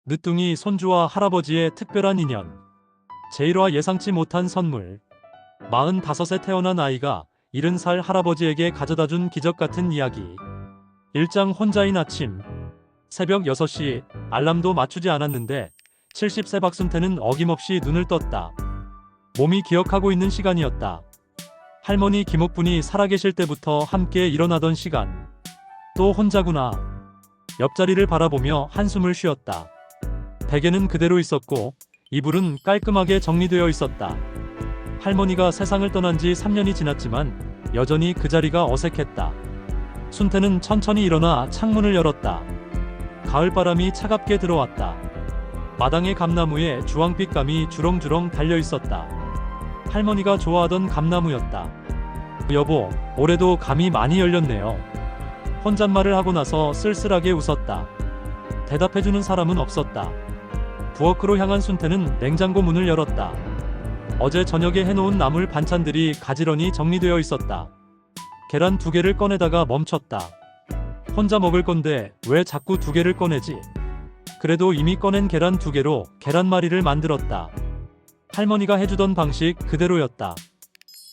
늦둥이 손주와 할아버지의 특별한 인연. 제1화 예상치 못한 선물. 45세 태어난 아이가 70살 할아버지에게 가져다준 기적 같은 이야기. 1장 혼자인 아침. 새벽 6시 알람도 맞추지 않았는데 70세 박순태는 어김없이 눈을 떴다. 몸이 기억하고 있는 시간이었다. 할머니 김옥분이 살아계실 때부터 함께 일어나던 시간. 또 혼자구나. 옆자리를 바라보며 한숨을 쉬었다. 베개는 그대로 있었고 이불은 깔끔하게 정리되어 있었다. 할머니가 세상을 떠난 지 3년이 지났지만 여전히 그 자리가 어색했다. 순태는 천천히 일어나 창문을 열었다. 가을바람이 차갑게 들어왔다. 마당의 감나무에 주황빛 감이 주렁주렁 달려 있었다. 할머니가 좋아하던 감나무였다. 여보, 올해도 감이 많이 열렸네요. 혼잣말을 하고 나서 쓸쓸하게 웃었다. 대답해주는 사람은 없었다. 부엌으로 향한 순태는 냉장고 문을 열었다. 어제 저녁에 해놓은 나물 반찬들이 가지런히 정리되어 있었다. 계란 2개를 꺼내다가 멈췄다. 혼자 먹을 건데 왜 자꾸 2개를 꺼내지? 그래도 이미 꺼낸 계란 2개로 계란말이를 만들었다. 할머니가 해주던 방식 그대로였다.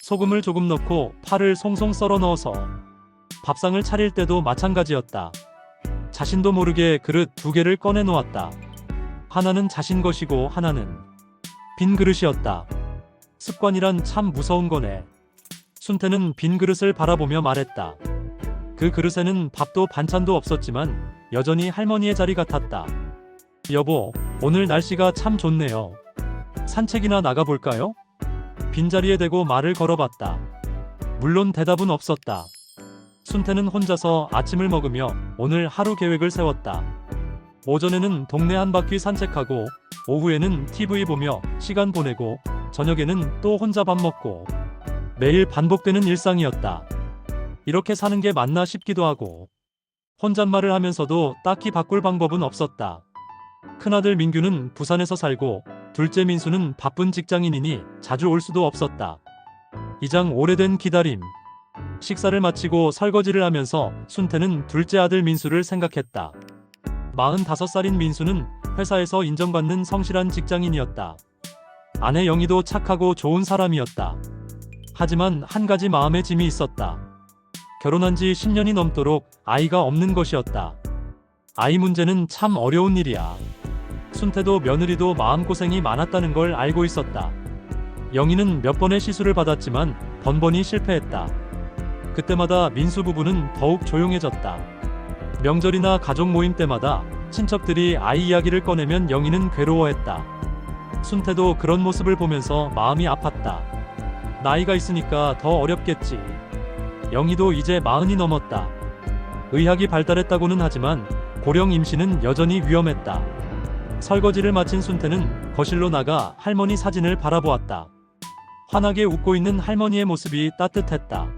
소금을 조금 넣고 파를 송송 썰어 넣어서. 밥상을 차릴 때도 마찬가지였다. 자신도 모르게 그릇 2개를 꺼내 놓았다. 하나는 자신 것이고 하나는 빈 그릇이었다. 습관이란 참 무서운 거네. 순태는 빈 그릇을 바라보며 말했다. 그 그릇에는 밥도 반찬도 없었지만 여전히 할머니의 자리 같았다. 여보, 오늘 날씨가 참 좋네요. 산책이나 나가볼까요? 빈자리에 대고 말을 걸어봤다. 물론 대답은 없었다. 순태는 혼자서 아침을 먹으며 오늘 하루 계획을 세웠다. 오전에는 동네 한 바퀴 산책하고 오후에는 TV 보며 시간 보내고 저녁에는 또 혼자 밥 먹고 매일 반복되는 일상이었다. 이렇게 사는 게 맞나 싶기도 하고 혼잣말을 하면서도 딱히 바꿀 방법은 없었다. 큰아들 민규는 부산에서 살고 둘째 민수는 바쁜 직장인이니 자주 올 수도 없었다. 2장 오래된 기다림. 식사를 마치고 설거지를 하면서 순태는 둘째 아들 민수를 생각했다. 45살인 민수는 회사에서 인정받는 성실한 직장인이었다. 아내 영희도 착하고 좋은 사람이었다. 하지만 한 가지 마음의 짐이 있었다. 결혼한 지 10년이 넘도록 아이가 없는 것이었다. 아이 문제는 참 어려운 일이야. 순태도 며느리도 마음고생이 많았다는 걸 알고 있었다. 영희는 몇 번의 시술을 받았지만 번번이 실패했다. 그때마다 민수 부부는 더욱 조용해졌다. 명절이나 가족 모임 때마다 친척들이 아이 이야기를 꺼내면 영희는 괴로워했다. 순태도 그런 모습을 보면서 마음이 아팠다. 나이가 있으니까 더 어렵겠지. 영희도 이제 40이 넘었다. 의학이 발달했다고는 하지만 고령 임신은 여전히 위험했다. 설거지를 마친 순태는 거실로 나가 할머니 사진을 바라보았다. 환하게 웃고 있는 할머니의 모습이 따뜻했다.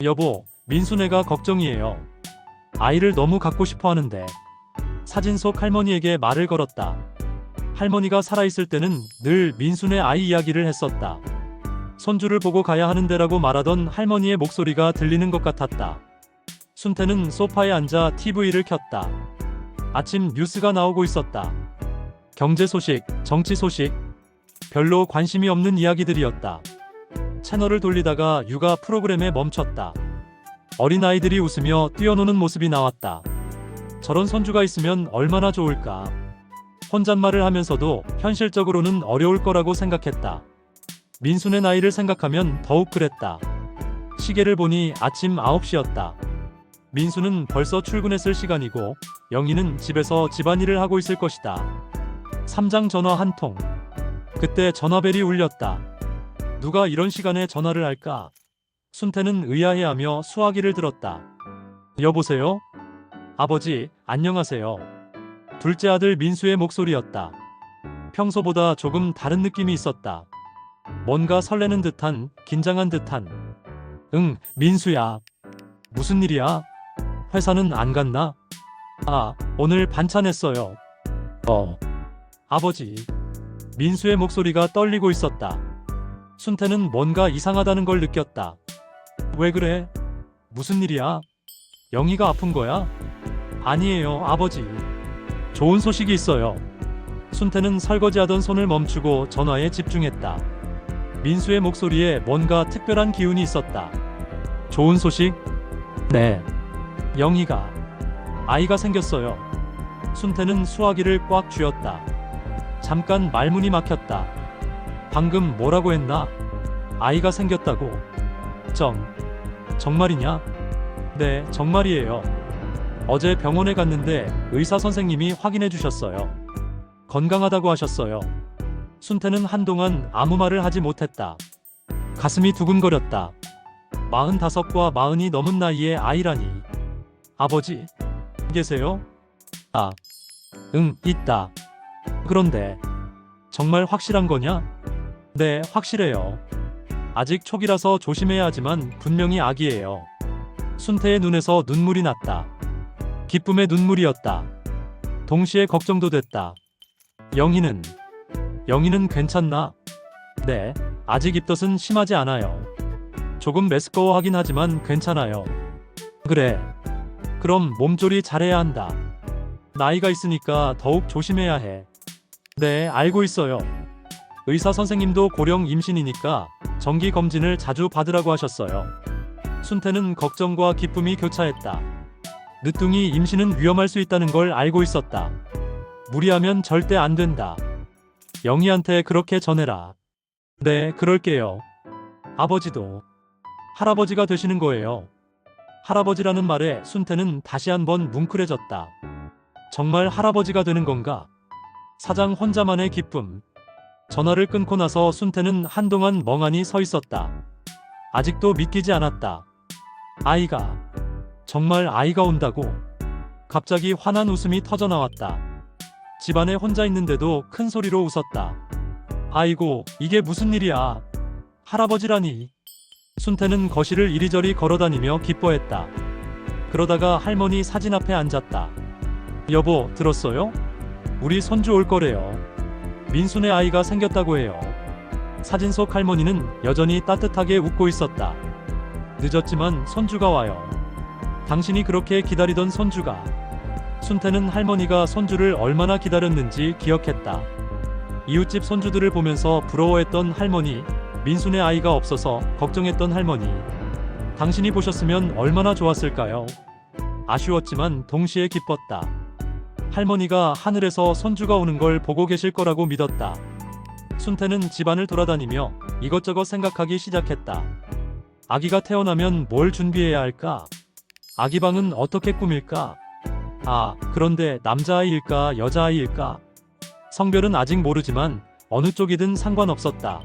여보, 민수네가 걱정이에요. 아이를 너무 갖고 싶어 하는데. 사진 속 할머니에게 말을 걸었다. 할머니가 살아있을 때는 늘 민수네 아이 이야기를 했었다. 손주를 보고 가야 하는 데라고 말하던 할머니의 목소리가 들리는 것 같았다. 순태는 소파에 앉아 TV를 켰다. 아침 뉴스가 나오고 있었다. 경제 소식, 정치 소식, 별로 관심이 없는 이야기들이었다. 채널을 돌리다가 육아 프로그램에 멈췄다. 어린아이들이 웃으며 뛰어노는 모습이 나왔다. 저런 손주가 있으면 얼마나 좋을까. 혼잣말을 하면서도 현실적으로는 어려울 거라고 생각했다. 민수네 나이를 생각하면 더욱 그랬다. 시계를 보니 아침 9시였다. 민수는 벌써 출근했을 시간이고 영희는 집에서 집안일을 하고 있을 것이다. 3장 전화 한 통. 그때 전화벨이 울렸다. 누가 이런 시간에 전화를 할까? 순태는 의아해하며 수화기를 들었다. 여보세요? 아버지, 안녕하세요. 둘째 아들 민수의 목소리였다. 평소보다 조금 다른 느낌이 있었다. 뭔가 설레는 듯한, 긴장한 듯한. 응, 민수야. 무슨 일이야? 회사는 안 갔나? 아, 오늘 반찬 했어요. 아버지. 민수의 목소리가 떨리고 있었다. 순태는 뭔가 이상하다는 걸 느꼈다. 왜 그래? 무슨 일이야? 영희가 아픈 거야? 아니에요, 아버지. 좋은 소식이 있어요. 순태는 설거지하던 손을 멈추고 전화에 집중했다. 민수의 목소리에 뭔가 특별한 기운이 있었다. 좋은 소식? 네. 영희가 아이가 생겼어요. 순태는 수화기를 꽉 쥐었다. 잠깐 말문이 막혔다. 방금 뭐라고 했나? 아이가 생겼다고. 정말이냐? 네, 정말이에요. 어제 병원에 갔는데 의사 선생님이 확인해 주셨어요. 건강하다고 하셨어요. 순태는 한동안 아무 말을 하지 못했다. 가슴이 두근거렸다. 45과 40이 넘은 나이의 아이라니. 아버지, 계세요? 아, 응, 있다. 그런데 정말 확실한 거냐? 네, 확실해요. 아직 초기라서 조심해야 하지만 분명히 아기예요. 순태의 눈에서 눈물이 났다. 기쁨의 눈물이었다. 동시에 걱정도 됐다. 영희는 괜찮나? 네, 아직 입덧은 심하지 않아요. 조금 메스꺼워하긴 하지만 괜찮아요. 그래, 그럼 몸조리 잘해야 한다. 나이가 있으니까 더욱 조심해야 해. 네, 알고 있어요. 의사 선생님도 고령 임신이니까 정기 검진을 자주 받으라고 하셨어요. 순태는 걱정과 기쁨이 교차했다. 늦둥이 임신은 위험할 수 있다는 걸 알고 있었다. 무리하면 절대 안 된다. 영희한테 그렇게 전해라. 네, 그럴게요. 아버지도 할아버지가 되시는 거예요. 할아버지라는 말에 순태는 다시 한번 뭉클해졌다. 정말 할아버지가 되는 건가? 사장 혼자만의 기쁨. 전화를 끊고 나서 순태는 한동안 멍하니 서 있었다. 아직도 믿기지 않았다. 정말 아이가 온다고? 갑자기 환한 웃음이 터져나왔다. 집안에 혼자 있는데도 큰 소리로 웃었다. 아이고, 이게 무슨 일이야? 할아버지라니. 순태는 거실을 이리저리 걸어다니며 기뻐했다. 그러다가 할머니 사진 앞에 앉았다. 여보, 들었어요? 우리 손주 올 거래요. 민수네 아이가 생겼다고 해요. 사진 속 할머니는 여전히 따뜻하게 웃고 있었다. 늦었지만 손주가 와요. 당신이 그렇게 기다리던 손주가. 순태는 할머니가 손주를 얼마나 기다렸는지 기억했다. 이웃집 손주들을 보면서 부러워했던 할머니, 민수네 아이가 없어서 걱정했던 할머니. 당신이 보셨으면 얼마나 좋았을까요? 아쉬웠지만 동시에 기뻤다. 할머니가 하늘에서 손주가 오는 걸 보고 계실 거라고 믿었다. 순태는 집안을 돌아다니며 이것저것 생각하기 시작했다. 아기가 태어나면 뭘 준비해야 할까? 아기 방은 어떻게 꾸밀까? 그런데 남자아이일까 여자아이일까? 성별은 아직 모르지만 어느 쪽이든 상관없었다.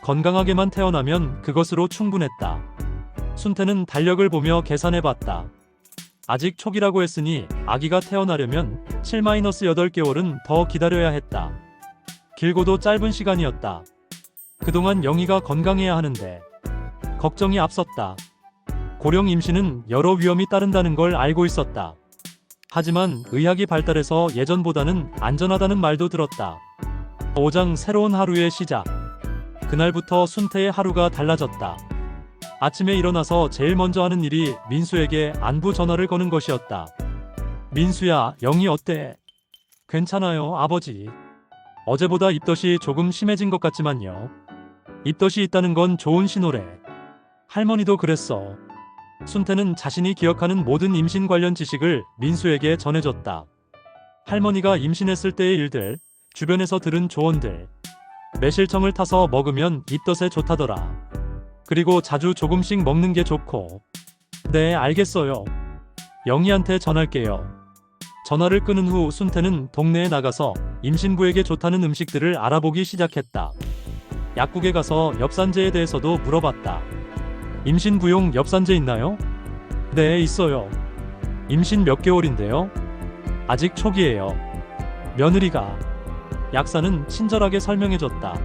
건강하게만 태어나면 그것으로 충분했다. 순태는 달력을 보며 계산해봤다. 아직 초기라고 했으니 아기가 태어나려면 7-8개월은 더 기다려야 했다. 길고도 짧은 시간이었다. 그동안 영희가 건강해야 하는데 걱정이 앞섰다. 고령 임신은 여러 위험이 따른다는 걸 알고 있었다. 하지만 의학이 발달해서 예전보다는 안전하다는 말도 들었다. 5장 새로운 하루의 시작. 그날부터 순태의 하루가 달라졌다. 아침에 일어나서 제일 먼저 하는 일이 민수에게 안부 전화를 거는 것이었다. 민수야, 영희 어때? 괜찮아요, 아버지. 어제보다 입덧이 조금 심해진 것 같지만요. 입덧이 있다는 건 좋은 신호래. 할머니도 그랬어. 순태는 자신이 기억하는 모든 임신 관련 지식을 민수에게 전해줬다. 할머니가 임신했을 때의 일들, 주변에서 들은 조언들. 매실청을 타서 먹으면 입덧에 좋다더라. 그리고 자주 조금씩 먹는 게 좋고. 네, 알겠어요. 영희한테 전할게요. 전화를 끊은 후 순태는 동네에 나가서 임신부에게 좋다는 음식들을 알아보기 시작했다. 약국에 가서 엽산제에 대해서도 물어봤다. 임신부용 엽산제 있나요? 네, 있어요. 임신 몇 개월인데요? 아직 초기예요. 며느리가. 약사는 친절하게 설명해줬다.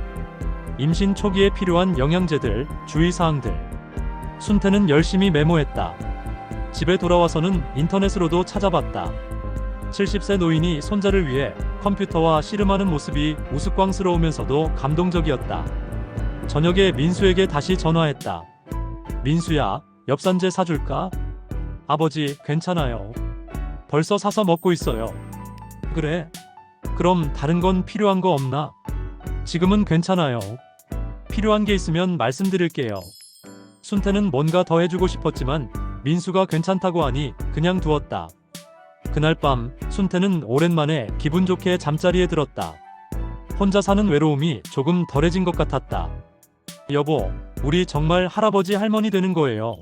임신 초기에 필요한 영양제들, 주의사항들. 순태는 열심히 메모했다. 집에 돌아와서는 인터넷으로도 찾아봤다. 70세 노인이 손자를 위해 컴퓨터와 씨름하는 모습이 우스꽝스러우면서도 감동적이었다. 저녁에 민수에게 다시 전화했다. 민수야, 엽산제 사줄까? 아버지, 괜찮아요. 벌써 사서 먹고 있어요. 그래? 그럼 다른 건 필요한 거 없나? 지금은 괜찮아요. 필요한 게 있으면 말씀드릴게요. 순태는 뭔가 더 해주고 싶었지만 민수가 괜찮다고 하니 그냥 두었다. 그날 밤 순태는 오랜만에 기분 좋게 잠자리에 들었다. 혼자 사는 외로움이 조금 덜해진 것 같았다. 여보, 우리 정말 할아버지 할머니 되는 거예요.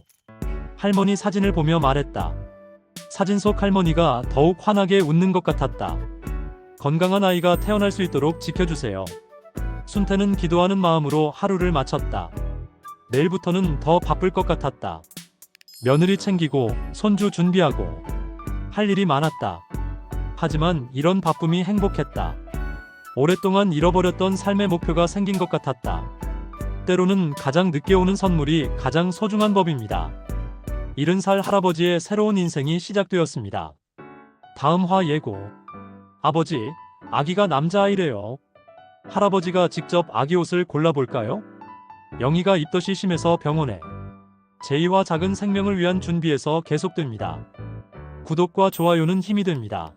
할머니 사진을 보며 말했다. 사진 속 할머니가 더욱 환하게 웃는 것 같았다. 건강한 아이가 태어날 수 있도록 지켜주세요. 순태는 기도하는 마음으로 하루를 마쳤다. 내일부터는 더 바쁠 것 같았다. 며느리 챙기고 손주 준비하고 할 일이 많았다. 하지만 이런 바쁨이 행복했다. 오랫동안 잃어버렸던 삶의 목표가 생긴 것 같았다. 때로는 가장 늦게 오는 선물이 가장 소중한 법입니다. 70살 할아버지의 새로운 인생이 시작되었습니다. 다음 화 예고. 아버지, 아기가 남자아이래요. 할아버지가 직접 아기 옷을 골라볼까요? 영희가 입덧이 심해서 병원에. 제이와 작은 생명을 위한 준비에서 계속됩니다. 구독과 좋아요는 힘이 됩니다.